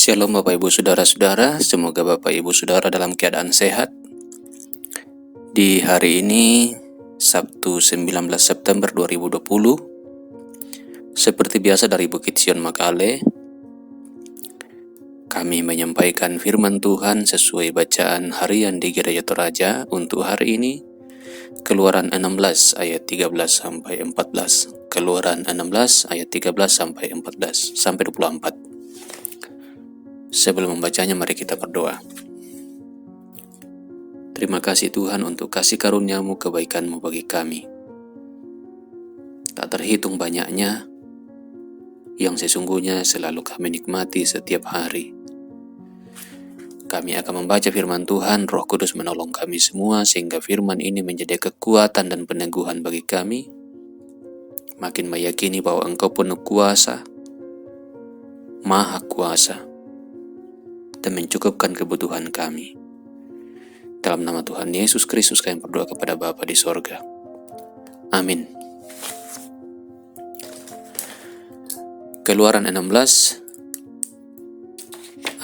Shalom Bapak Ibu Saudara-saudara, semoga Bapak Ibu Saudara dalam keadaan sehat. Di hari ini, Sabtu 19 September 2020, seperti biasa dari Bukit Sion Makale, kami menyampaikan firman Tuhan sesuai bacaan harian di Gereja Toraja untuk hari ini, Keluaran 16 ayat 13-14. Keluaran 16 ayat 13-14 sampai 24. Sebelum membacanya, mari kita berdoa. Terima kasih Tuhan untuk kasih karunia-Mu, kebaikan-Mu bagi kami. Tak terhitung banyaknya, yang sesungguhnya selalu kami nikmati setiap hari. Kami akan membaca firman Tuhan, Roh Kudus menolong kami semua, sehingga firman ini menjadi kekuatan dan peneguhan bagi kami. Makin meyakini bahwa Engkau penuh kuasa, maha kuasa, dan mencukupkan kebutuhan kami. Dalam nama Tuhan Yesus Kristus kami berdoa kepada Bapa di sorga. Amin. Keluaran 16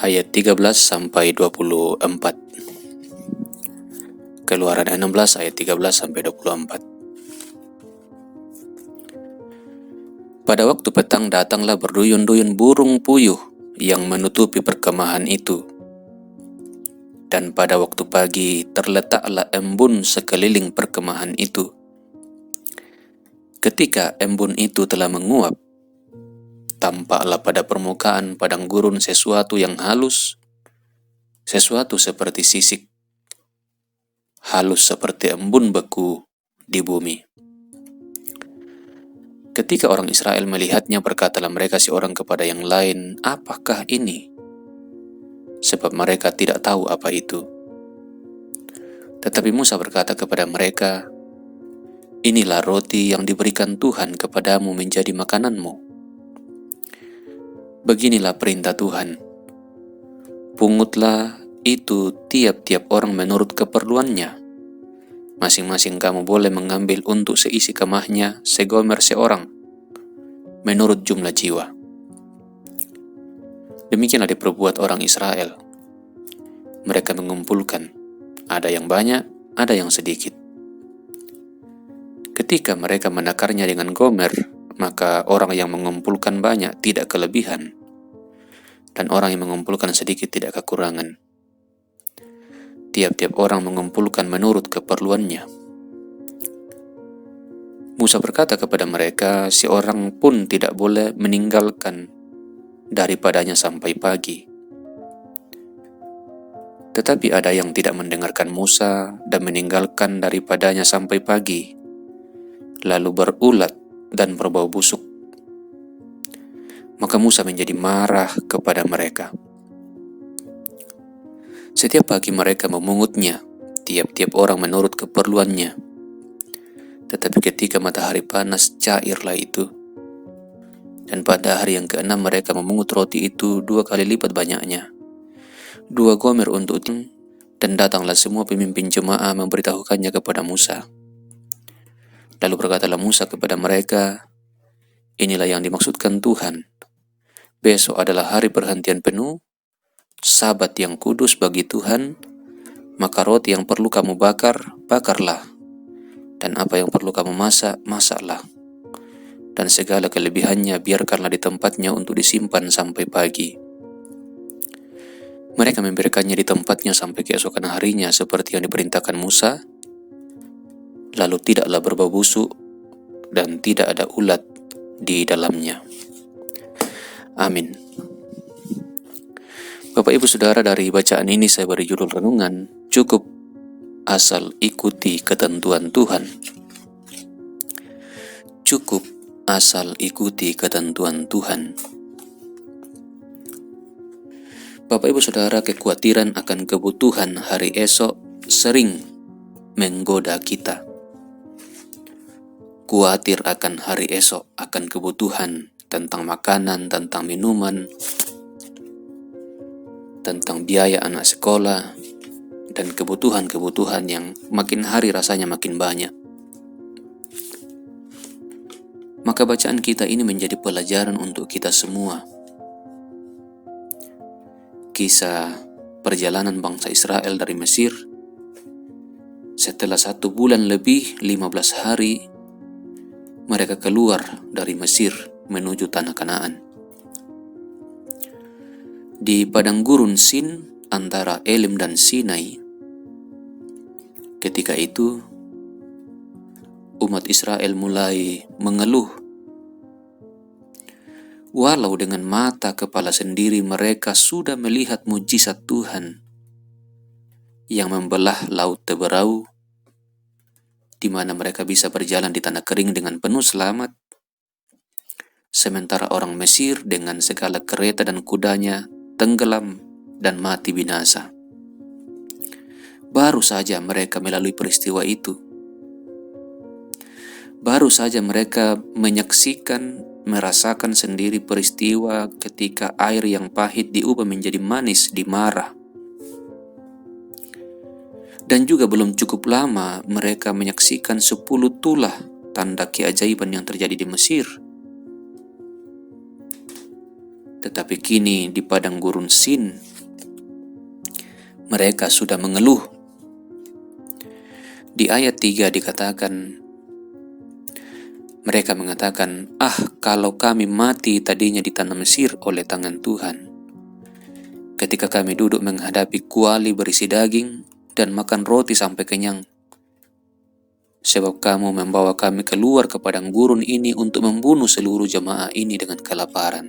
ayat 13-24. Keluaran 16 ayat 13-24. Pada waktu petang datanglah berduyun-duyun burung puyuh yang menutupi perkemahan itu. Dan pada waktu pagi terletaklah embun sekeliling perkemahan itu. Ketika embun itu telah menguap, tampaklah pada permukaan padang gurun sesuatu yang halus, sesuatu seperti sisik, halus seperti embun beku di bumi. Ketika orang Israel melihatnya, berkatalah mereka seorang kepada yang lain, "Apakah ini?" Sebab mereka tidak tahu apa itu. Tetapi Musa berkata kepada mereka, "Inilah roti yang diberikan Tuhan kepadamu menjadi makananmu. Beginilah perintah Tuhan. Pungutlah itu tiap-tiap orang menurut keperluannya. Masing-masing kamu boleh mengambil untuk seisi kemahnya segomer seorang, menurut jumlah jiwa." Demikianlah diperbuat orang Israel. Mereka mengumpulkan, ada yang banyak, ada yang sedikit. Ketika mereka menakarnya dengan gomer, maka orang yang mengumpulkan banyak tidak kelebihan, dan orang yang mengumpulkan sedikit tidak kekurangan. Tiap-tiap orang mengumpulkan menurut keperluannya. Musa berkata kepada mereka, seorang pun tidak boleh meninggalkan daripadanya sampai pagi. Tetapi ada yang tidak mendengarkan Musa dan meninggalkan daripadanya sampai pagi, lalu berulat dan berbau busuk. Maka Musa menjadi marah kepada mereka. Setiap pagi mereka memungutnya, tiap-tiap orang menurut keperluannya. Tetapi ketika matahari panas, cairlah itu. Dan pada hari yang ke-6 mereka memungut roti itu 2 kali lipat banyaknya, 2 gomer untuk tim, dan datanglah semua pemimpin jemaah memberitahukannya kepada Musa. Lalu berkatalah Musa kepada mereka, "Inilah yang dimaksudkan Tuhan. Besok adalah hari perhentian penuh, Sabat yang kudus bagi Tuhan, maka roti yang perlu kamu bakar, bakarlah, dan apa yang perlu kamu masak, masaklah. Dan segala kelebihannya biarkanlah di tempatnya untuk disimpan sampai pagi." Mereka membiarkannya di tempatnya sampai keesokan harinya seperti yang diperintahkan Musa, lalu tidaklah berbau busuk dan tidak ada ulat di dalamnya. Amin. Bapak Ibu Saudara, dari bacaan ini saya beri judul renungan, cukup asal ikuti ketentuan Tuhan. Cukup asal ikuti ketentuan Tuhan. Bapak Ibu Saudara, kekhawatiran akan kebutuhan hari esok sering menggoda kita. Khawatir akan hari esok, akan kebutuhan tentang makanan, tentang minuman, tentang biaya anak sekolah, dan kebutuhan-kebutuhan yang makin hari rasanya makin banyak. Maka bacaan kita ini menjadi pelajaran untuk kita semua. kisah perjalanan bangsa Israel dari Mesir. Setelah 1 bulan lebih 15 hari, mereka keluar dari Mesir menuju tanah Kanaan. Di padang gurun Sin antara Elim dan Sinai, ketika itu umat Israel mulai mengeluh. Walau dengan mata kepala sendiri mereka sudah melihat mujizat Tuhan yang membelah laut Teberau, di mana mereka bisa berjalan di tanah kering dengan penuh selamat, sementara orang Mesir dengan segala kereta dan kudanya tenggelam dan mati binasa. Baru saja mereka melalui peristiwa itu. Baru saja mereka menyaksikan, merasakan sendiri peristiwa ketika air yang pahit diubah menjadi manis di Marah. Dan juga belum cukup lama mereka menyaksikan 10 tulah tanda keajaiban yang terjadi di Mesir. Tetapi kini di padang gurun Sin, mereka sudah mengeluh. Di ayat 3 dikatakan, mereka mengatakan, kalau kami mati tadinya di tanah Mesir oleh tangan Tuhan, ketika kami duduk menghadapi kuali berisi daging dan makan roti sampai kenyang. Sebab kamu membawa kami keluar ke padang gurun ini untuk membunuh seluruh jemaah ini dengan kelaparan.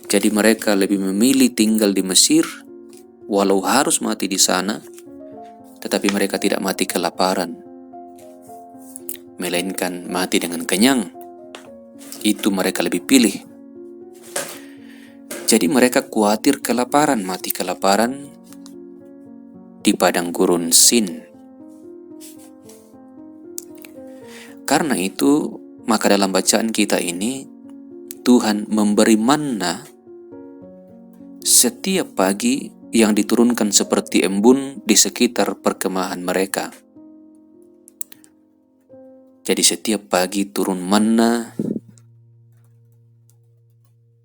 Jadi mereka lebih memilih tinggal di Mesir, walau harus mati di sana, tetapi mereka tidak mati kelaparan, melainkan mati dengan kenyang. Itu mereka lebih pilih. Jadi mereka khawatir kelaparan, mati kelaparan di padang gurun Sin. Karena itu, maka dalam bacaan kita ini, Tuhan memberi manna setiap pagi yang diturunkan seperti embun di sekitar perkemahan mereka. Jadi setiap pagi turun manna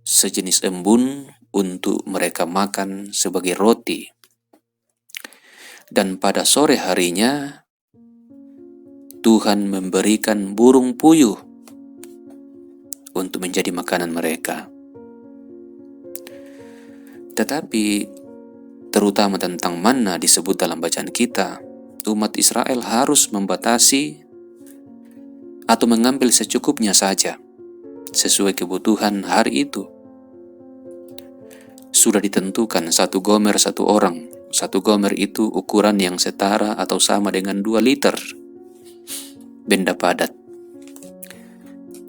sejenis embun untuk mereka makan sebagai roti. Dan pada sore harinya Tuhan memberikan burung puyuh untuk menjadi makanan mereka. Tetapi terutama tentang manna disebut dalam bacaan kita, umat Israel harus membatasi atau mengambil secukupnya saja sesuai kebutuhan hari itu. Sudah ditentukan 1 gomer 1 orang. 1 gomer itu ukuran yang setara atau sama dengan 2 liter benda padat.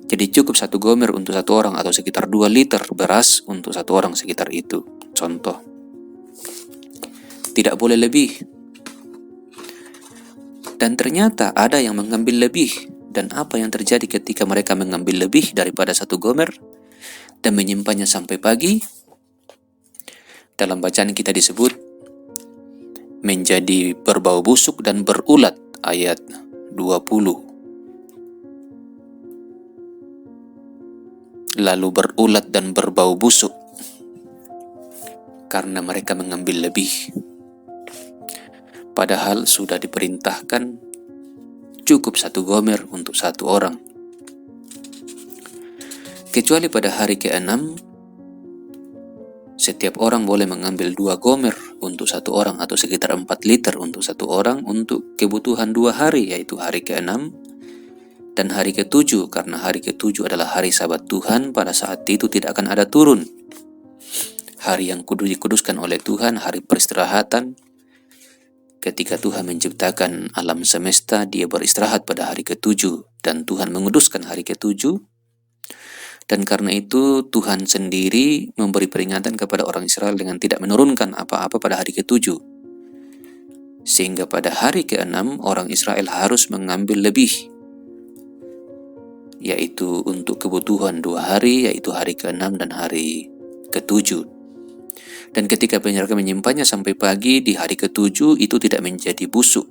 Jadi cukup 1 gomer untuk 1 orang atau sekitar 2 liter beras untuk 1 orang sekitar itu. Contoh. Tidak boleh lebih. Dan ternyata ada yang mengambil lebih. Dan apa yang terjadi ketika mereka mengambil lebih daripada 1 gomer dan menyimpannya sampai pagi? Dalam bacaan kita disebut menjadi berbau busuk dan berulat, ayat 20. Lalu berulat dan berbau busuk karena mereka mengambil lebih. Padahal sudah diperintahkan cukup 1 gomer untuk 1 orang. Kecuali pada hari ke-6, setiap orang boleh mengambil 2 gomer untuk 1 orang atau sekitar 4 liter untuk 1 orang untuk kebutuhan 2 hari, yaitu hari ke-6 dan hari ke-7, karena hari ke-7 adalah hari Sabat Tuhan. Pada saat itu tidak akan ada turun. Hari yang dikuduskan oleh Tuhan, hari peristirahatan. Ketika Tuhan menciptakan alam semesta, Dia beristirahat pada hari ke-7 dan Tuhan menguduskan hari ke-7. Dan karena itu Tuhan sendiri memberi peringatan kepada orang Israel dengan tidak menurunkan apa-apa pada hari ke-7. Sehingga pada hari ke-6 orang Israel harus mengambil lebih, yaitu untuk kebutuhan 2 hari, yaitu hari ke-6 dan hari ke-7. Dan ketika mereka menyimpannya sampai pagi di hari ke-7, itu tidak menjadi busuk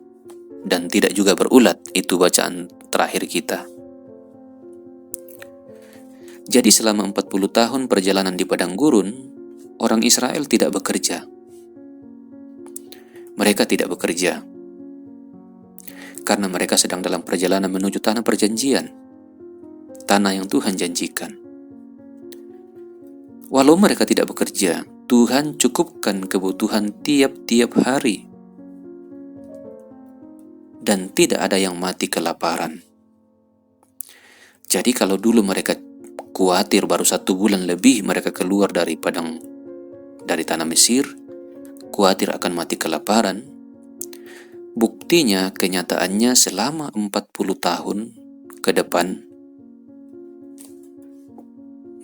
dan tidak juga berulat. Itu bacaan terakhir kita. Jadi selama 40 tahun perjalanan di padang gurun, orang Israel tidak bekerja. Mereka tidak bekerja karena mereka sedang dalam perjalanan menuju tanah perjanjian, tanah yang Tuhan janjikan. Walau mereka tidak bekerja, Tuhan cukupkan kebutuhan tiap-tiap hari, dan tidak ada yang mati kelaparan. Jadi kalau dulu mereka khawatir baru 1 bulan lebih mereka keluar dari tanah Mesir, khawatir akan mati kelaparan, buktinya kenyataannya selama 40 tahun ke depan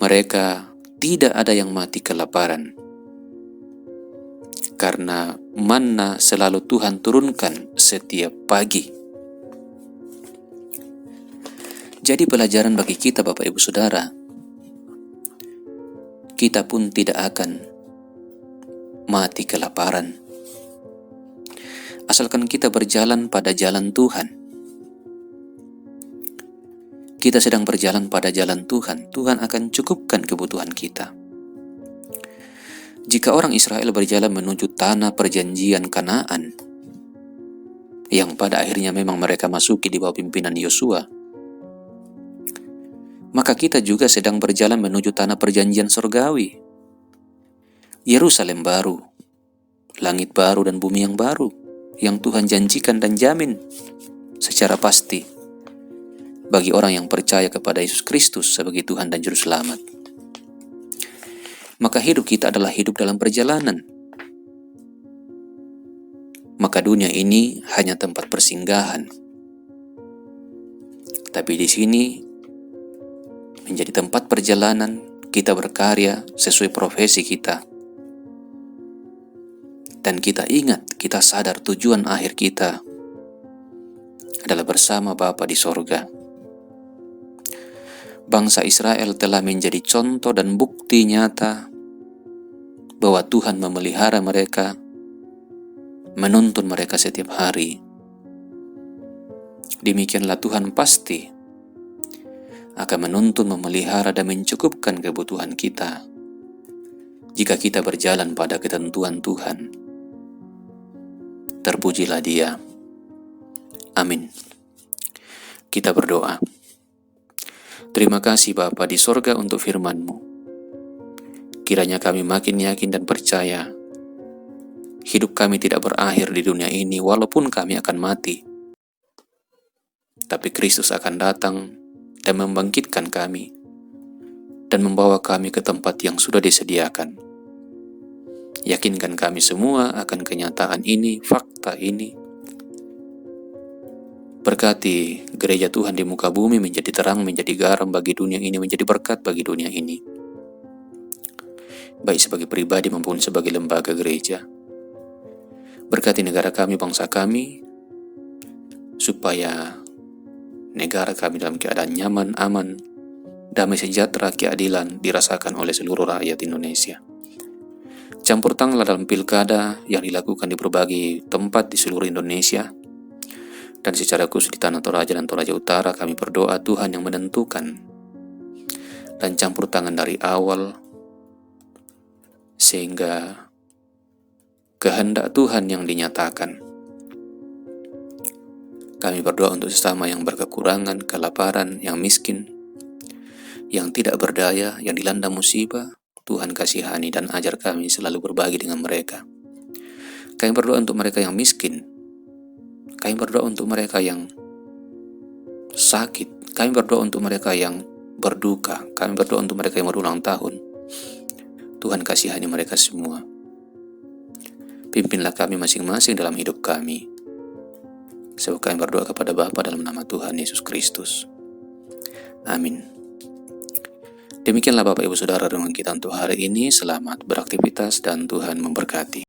mereka tidak ada yang mati kelaparan, karena manna selalu Tuhan turunkan setiap pagi. Jadi pelajaran bagi kita Bapak Ibu Saudara, kita pun tidak akan mati kelaparan asalkan kita berjalan pada jalan Tuhan. Kita sedang berjalan pada jalan Tuhan, Tuhan akan cukupkan kebutuhan kita. Jika orang Israel berjalan menuju tanah perjanjian Kanaan, yang pada akhirnya memang mereka masuki di bawah pimpinan Yosua, maka kita juga sedang berjalan menuju tanah perjanjian surgawi, Yerusalem baru, langit baru dan bumi yang baru, yang Tuhan janjikan dan jamin secara pasti bagi orang yang percaya kepada Yesus Kristus sebagai Tuhan dan Juru Selamat. Maka hidup kita adalah hidup dalam perjalanan. Maka dunia ini hanya tempat persinggahan. Tapi di sini menjadi tempat perjalanan kita berkarya sesuai profesi kita. Dan kita ingat, kita sadar tujuan akhir kita adalah bersama Bapa di sorga. Bangsa Israel telah menjadi contoh dan bukti nyata bahwa Tuhan memelihara mereka, menuntun mereka setiap hari. Demikianlah Tuhan pasti akan menuntun, memelihara, dan mencukupkan kebutuhan kita jika kita berjalan pada ketentuan Tuhan. Terpujilah Dia. Amin. Kita berdoa. Terima kasih Bapa di sorga untuk firman-Mu. Kiranya kami makin yakin dan percaya hidup kami tidak berakhir di dunia ini walaupun kami akan mati. Tapi Kristus akan datang dan membangkitkan kami dan membawa kami ke tempat yang sudah disediakan. Yakinkan kami semua akan kenyataan ini, fakta ini. Berkati gereja Tuhan di muka bumi menjadi terang, menjadi garam bagi dunia ini, menjadi berkat bagi dunia ini. Baik sebagai pribadi maupun sebagai lembaga gereja. Berkati negara kami, bangsa kami, supaya negara kami dalam keadaan nyaman, aman, damai sejahtera, keadilan dirasakan oleh seluruh rakyat Indonesia. Campur tanganlah dalam pilkada yang dilakukan di berbagai tempat di seluruh Indonesia. Dan secara khusus di Tanah Toraja dan Toraja Utara kami berdoa Tuhan yang menentukan dan campur tangan dari awal sehingga kehendak Tuhan yang dinyatakan. Kami berdoa untuk sesama yang berkekurangan, kelaparan, yang miskin, yang tidak berdaya, yang dilanda musibah. Tuhan kasihani dan ajar kami selalu berbagi dengan mereka. Kami berdoa untuk mereka yang miskin. Kami berdoa untuk mereka yang sakit. Kami berdoa untuk mereka yang berduka. Kami berdoa untuk mereka yang berulang tahun. Tuhan kasihani mereka semua. Pimpinlah kami masing-masing dalam hidup kami. Sebab kami berdoa kepada Bapa dalam nama Tuhan Yesus Kristus. Amin. Demikianlah Bapak Ibu Saudara renungan kita untuk hari ini. Selamat beraktivitas dan Tuhan memberkati.